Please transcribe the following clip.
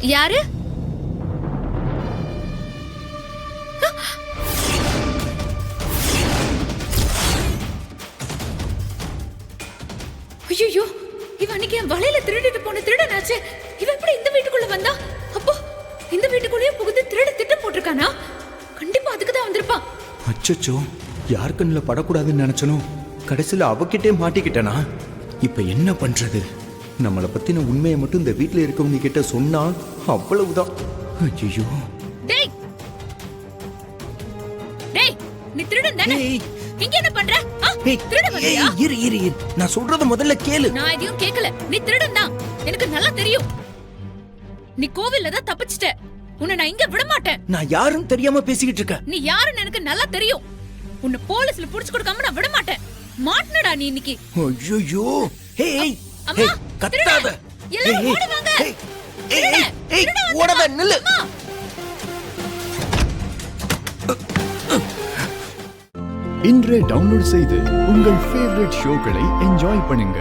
யாரு? ஐயோ, இவ அன்னைக்கு என் வலையில திருடிட்டு போன திருடனாச்சே. இவ எப்படி இந்த வீட்டுக்குள்ள வந்தா? அப்போ இந்த வீட்டுக்குள்ளேயே புகுந்து திருட திட்டம் போட்டிருக்கானா? கண்டிப்பா அதுக்கு தான் வந்திருப்பான். அச்சச்சோ, யார் கண்ணில் படக்கூடாதுன்னு நினைச்சனோ கடைசியில் அவகிட்டே மாட்டிக்கிட்டனா? இப்ப என்ன பண்றது? நம்மளை பத்தின உண்மையை மட்டும் இந்த வீட்டுல இருக்கவங்க கிட்ட சொன்னா அவ்வளவுதான். ஐயோ, டேய் டேய், நீ திருடன் தானே? இங்க என்ன பண்ற? திருட வந்தியா? இரு இரு இரு, நான் சொல்றத முதல்ல கேளு. நான் எதையும் கேட்கல. நீ திருடன் தான், எனக்கு நல்லா தெரியும். நீ கோவில்ல தான் தப்பிச்சிட்ட. உன்னை நான் இங்க விட மாட்டேன். நான் யாரும் தெரியாம பேசிக்கிட்டு இருக்கேன். நீ யாருன்னு எனக்கு நல்லா தெரியும். உன்னை போலீஸ்ல புடிச்சு கொடுக்காம நான் விட மாட்டேன். மாட்டனடா நீ இன்னைக்கு. ஐயோ, ஹேய் அம்மா, கத்தாத. எல்லாரும் ஓடி வாங்க. ஓடாத, நில்லு. இன்றே டவுன்லோட் செய்து உங்கள் ஃபேவரட் ஷோக்களை என்ஜாய் பண்ணுங்க.